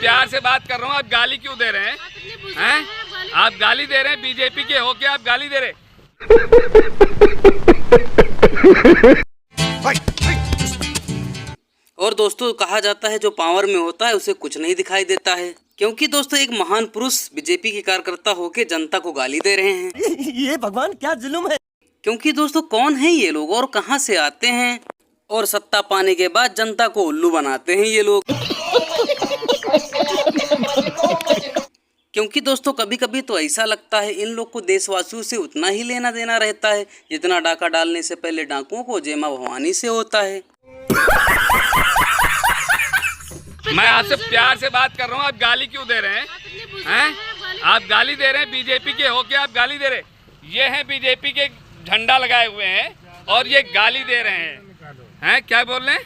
प्यार से बात कर रहा हूँ, आप गाली क्यों दे रहे हैं? हैं? आप गाली दे रहे हैं, बीजेपी के होके आप गाली दे रहे हैं। और दोस्तों कहा जाता है जो पावर में होता है उसे कुछ नहीं दिखाई देता है, क्योंकि दोस्तों एक महान पुरुष बीजेपी के कार्यकर्ता होके जनता को गाली दे रहे हैं। ये भगवान क्या जुल्म है। क्योंकि दोस्तों कौन है ये लोग और कहां से आते हैं, और सत्ता पाने के बाद जनता को उल्लू बनाते हैं ये लोग। क्योंकि दोस्तों कभी कभी तो ऐसा लगता है इन लोग को देशवासियों से उतना ही लेना देना रहता है जितना डाका डालने से पहले डाकुओं को जय मां भवानी से होता है। मैं आपसे प्यार से बात कर रहा हूँ, आप गाली क्यों दे रहे हैं? हैं? आप गाली दे रहे हैं, बीजेपी के होके आप गाली दे रहे हैं। ये हैं बीजेपी के झंडा लगाए हुए हैं और ये गाली दे रहे हैं। हैं? क्या बोल रहे हैं?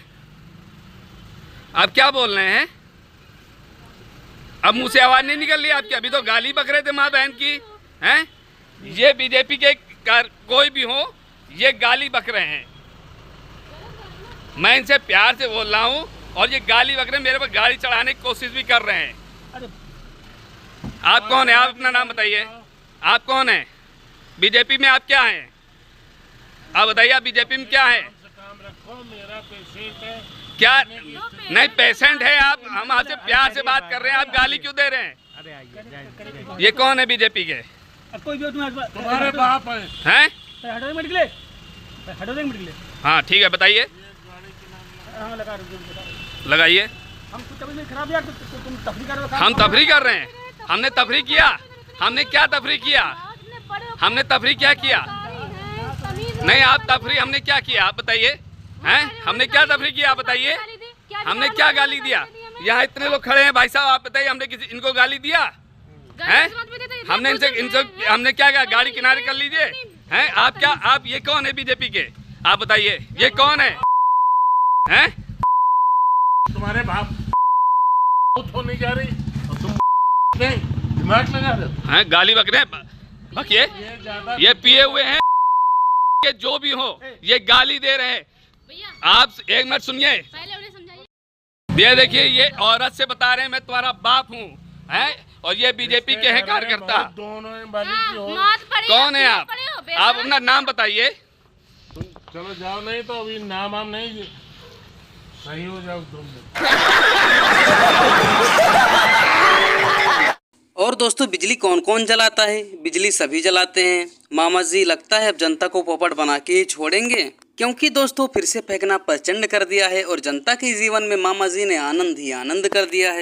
आप क्या बोल रहे हैं? अब मुंह से आवाज नहीं निकल रही आपकी? अभी तो गाली बक रहे थे माँ बहन की। हैं? ये बीजेपी के कोई भी हो, ये गाली बक रहे हैं। मैं इनसे प्यार से बोल रहा हूँ और ये गाली बक रहे हैं, मेरे पर गाड़ी चढ़ाने की कोशिश भी कर रहे हैं। आप कौन है? आप अपना नाम बताइए। आप कौन है? बीजेपी में आप क्या हैं? आप बताइए, आप बीजेपी में क्या है? मेरा पेशेंट है। क्या नहीं पेशेंट है आप? हम आपसे प्यार से बात कर रहे हैं, आप गाली क्यों दे रहे हैं? ये कौन है बीजेपी के? तुम्हारे बाप है। हाँ ठीक है, बताइए। लगाइए। हम तफरी कर रहे हैं। हमने तफरी किया? हमने क्या तफरी किया? हमने तफरी क्या किया? नहीं, आप तफरी हमने क्या किया आप बताइए। हैं? हमने क्या तफरी किया आप बताइए। हमने क्या गाली दिया? यहाँ इतने लोग खड़े हैं भाई साहब, आप बताइए हमने इनको गाली दिया? हैं? हमने इनसे हमने क्या कहा? गाड़ी किनारे कर लीजिए। हैं? आप क्या, आप ये कौन है बीजेपी के? आप बताइए ये कौन है? हैं? तुम्हारे बाप नहीं जा रही और तुम दिमाग लगा रहे हैं? गाली बक रहे हैं। बकिए, ये पिए हुए हैं कि जो भी हो, ये गाली दे रहे हैं। आप एक मिनट सुनिए। ये देखिए, ये औरत से बता रहे हैं मैं तुम्हारा बाप हूँ, हैं? और ये बीजेपी के हैं कार्यकर्ता। कौन है आप? आप अपना नाम बताइए। चलो जाओ, नहीं तो अभी नाम हम नहीं सही हो जाओ तुम। और दोस्तों बिजली कौन कौन जलाता है? बिजली सभी जलाते हैं। मामा जी लगता है अब जनता को पोपट बना के ही छोड़ेंगे, क्योंकि दोस्तों फिर से फेंकना प्रचंड कर दिया है और जनता के जीवन में मामा जी ने आनंद ही आनंद कर दिया है।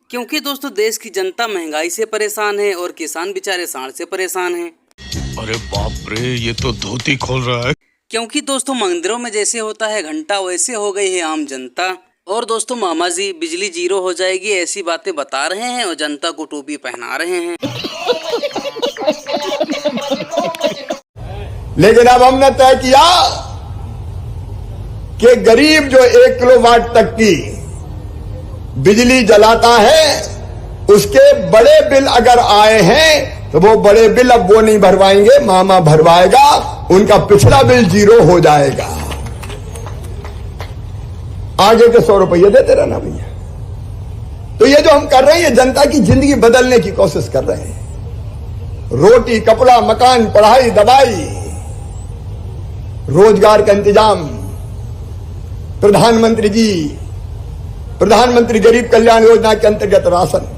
क्योंकि दोस्तों देश की जनता महंगाई से परेशान है और किसान बेचारे साढ़ से परेशान हैं। अरे बाप रे, ये तो धोती खोल रहा है। क्योंकि दोस्तों मंदिरों में जैसे होता है घंटा, वैसे हो गई है आम जनता। और दोस्तों मामा जी बिजली जीरो हो जाएगी ऐसी बातें बता रहे हैं और जनता को टोपी पहना रहे हैं। लेकिन अब हमने तय किया कि गरीब जो 1 किलोवाट तक की बिजली जलाता है, उसके बड़े बिल अगर आए हैं तो वो बड़े बिल अब वो नहीं भरवाएंगे, मामा भरवाएगा। उनका पिछला बिल जीरो हो जाएगा। आगे के 100 रुपये देते रहना भैया। तो ये जो हम कर रहे हैं, ये जनता की जिंदगी बदलने की कोशिश कर रहे हैं। रोटी, कपड़ा, मकान, पढ़ाई, दवाई, रोजगार का इंतजाम, प्रधानमंत्री गरीब कल्याण योजना के अंतर्गत राशन,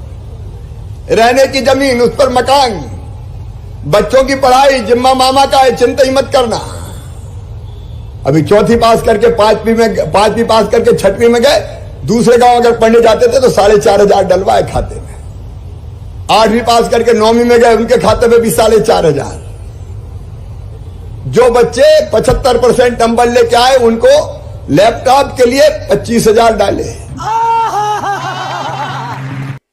रहने की जमीन, उस पर मकान, बच्चों की पढ़ाई जिम्मा मामा का है, चिंता ही मत करना। अभी 4वीं पास करके 5वीं पास करके 6वीं में गए, दूसरे गांव अगर पढ़ने जाते थे तो 4,500 डलवाए खाते में। 8वीं पास करके 9वीं में गए, उनके खाते में भी 4,500। जो बच्चे 75% नंबर लेके आए उनको लैपटॉप के लिए 25,000 डाले।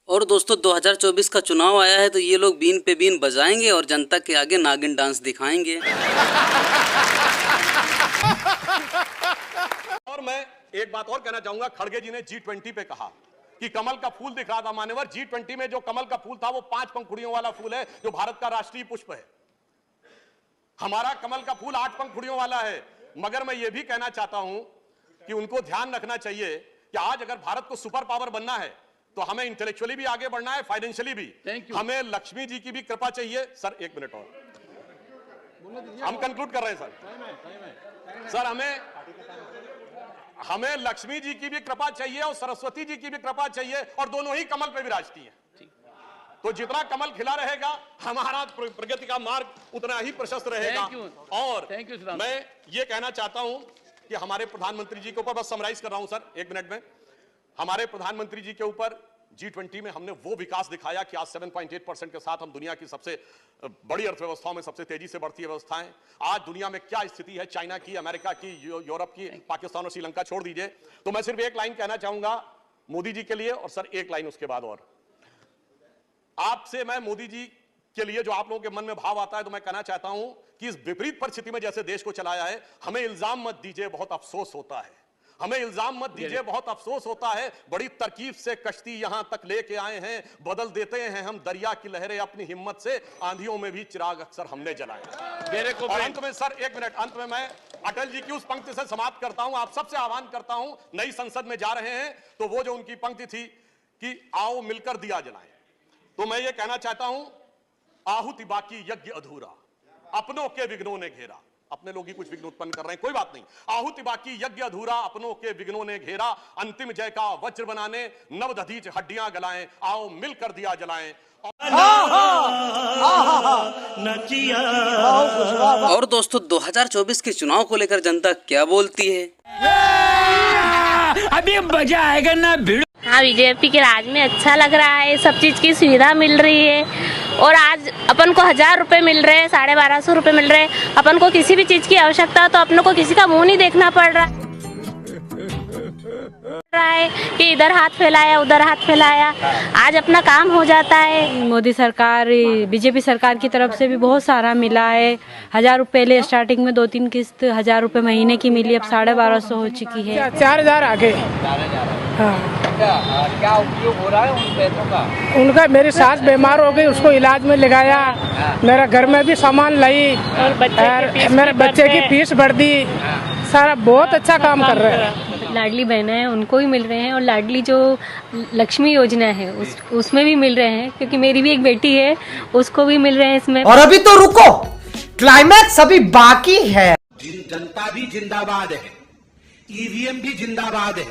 और दोस्तों 2024 का चुनाव आया है तो ये लोग बीन पे बीन बजाएंगे और जनता के आगे नागिन डांस दिखाएंगे। और मैं एक बात और कहना चाहूंगा, खड़गे जी ने G20 पे कहा कि कमल का फूल दिख रहा था। मान्यवर, G20 में जो कमल का फूल था वो 5 पंखुड़ियों वाला फूल है, जो भारत का राष्ट्रीय पुष्प है। हमारा कमल का फूल 8 पंखुड़ियों वाला है। मगर मैं ये भी कहना चाहता हूं कि उनको ध्यान रखना चाहिए कि आज अगर भारत को सुपर पावर बनना है तो हमें इंटेलेक्चुअली भी आगे बढ़ना है, फाइनेंशियली भी। हमें लक्ष्मी जी की भी कृपा चाहिए। सर 1 मिनट और, हम कंक्लूड कर रहे हैं सर। हमें लक्ष्मी जी की भी कृपा चाहिए और सरस्वती जी की भी कृपा चाहिए, और दोनों ही कमल पे विराजती हैं। तो जितना कमल खिला रहेगा हमारा प्रगति का मार्ग उतना ही प्रशस्त रहेगा। और मैं ये कहना चाहता हूं कि हमारे प्रधानमंत्री जी के ऊपर, बस समराइज कर रहा हूं सर 1 मिनट में, हमारे प्रधानमंत्री जी के ऊपर G20 में हमने वो विकास दिखाया कि आज 7.8% के साथ हम दुनिया की सबसे बड़ी अर्थव्यवस्थाओं में सबसे तेजी से बढ़ती व्यवस्थाएं। आज दुनिया में क्या स्थिति है, चाइना की, अमेरिका की, यूरोप की, पाकिस्तान और श्रीलंका छोड़ दीजिए। तो मैं सिर्फ एक लाइन कहना चाहूंगा मोदी जी के लिए, और सर एक लाइन उसके बाद और आपसे मैं मोदी जी के लिए जो आप लोगों के मन में भाव आता है, तो मैं कहना चाहता हूं कि इस विपरीत परिस्थिति में जैसे देश को चलाया है, हमें इल्जाम मत दीजिए, बहुत अफसोस होता है। हमें इल्जाम मत दीजिए, बहुत अफसोस होता है। बड़ी तरकीब से कश्ती यहां तक लेके आए हैं, बदल देते हैं हम दरिया की लहरें अपनी हिम्मत से, आंधियों में भी चिराग अक्सर हमने जलाए। और अंत में सर 1 मिनट, अंत में मैं अटल जी की उस पंक्ति से समाप्त करता हूं। आप सबसे आह्वान करता हूं, नई संसद में जा रहे हैं तो वो जो उनकी पंक्ति थी कि आओ मिलकर दिया जलाएं, तो मैं ये कहना चाहता हूं, आहुति बाकी यज्ञ अधूरा, अपनों के विघ्नों ने घेरा। अपने लोग ही कुछ विघ्न उत्पन्न कर रहे हैं, कोई बात नहीं। आहुति बाकी यज्ञ अधूरा, अपनों के विघ्नों ने घेरा, अंतिम जय का वज्र बनाने नवदधीच हड्डियां गलाएं, आओ मिलकर दिया जलाएं। और दोस्तों 2024 के चुनाव को लेकर जनता क्या बोलती है? अभी मजा आएगा ना भिड़। हाँ, बीजेपी के राज में अच्छा लग रहा है, सब चीज की सुविधा मिल रही है। और आज अपन को 1000 रुपए मिल रहे हैं, 1250 रुपए मिल रहे हैं। अपन को किसी भी चीज की आवश्यकता हो तो अपनों को किसी का मुंह नहीं देखना पड़ रहा है कि इधर हाथ फैलाया उधर हाथ फैलाया। आज अपना काम हो जाता है। मोदी सरकार, बीजेपी सरकार की तरफ से भी बहुत सारा मिला है। 1000 रुपए पहले स्टार्टिंग में 2-3 किस्त 1000 रुपए महीने की मिली, अब 1250 हो चुकी है। 4000 आगे। हाँ। क्या उपयोग हो रहा है उन पैसों का? उनका, मेरी सास बीमार हो गई, उसको इलाज में लगाया। मेरा घर में भी सामान लाई और मेरे बच्चे की फीस भर दी। सारा बहुत अच्छा काम कर रहे हैं। लाडली बहना है उनको भी मिल रहे हैं, और लाडली जो लक्ष्मी योजना है उसमें भी मिल रहे हैं, क्योंकि मेरी भी एक बेटी है, उसको भी मिल रहे हैं इसमें। और अभी तो रुको, क्लाइमैक्स अभी बाकी है। जनता भी जिंदाबाद है, ईवीएम भी जिंदाबाद है,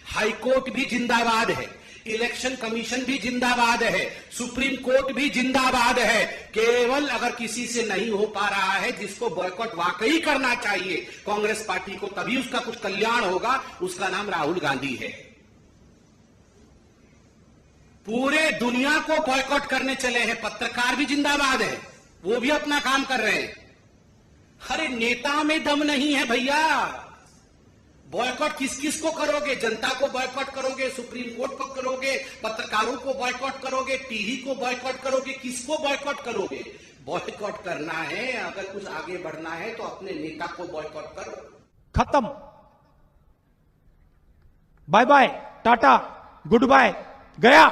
हाईकोर्ट भी जिंदाबाद है, इलेक्शन कमीशन भी जिंदाबाद है, सुप्रीम कोर्ट भी जिंदाबाद है। केवल अगर किसी से नहीं हो पा रहा है, जिसको बॉयकॉट वाकई करना चाहिए कांग्रेस पार्टी को, तभी उसका कुछ कल्याण होगा, उसका नाम राहुल गांधी है। पूरे दुनिया को बॉयकॉट करने चले हैं। पत्रकार भी जिंदाबाद है, वो भी अपना काम कर रहे हैं। अरे नेता में दम नहीं है भैया। बॉयकॉट किस किस को करोगे? जनता को बॉयकॉट करोगे, सुप्रीम कोर्ट को करोगे, पत्रकारों को बॉयकॉट करोगे, टीवी को बॉयकॉट करोगे, किसको बॉयकॉट करोगे? बॉयकॉट करना है, अगर कुछ आगे बढ़ना है तो अपने नेता को बॉयकॉट करो। खत्म। Bye bye, tata, good bye, गया।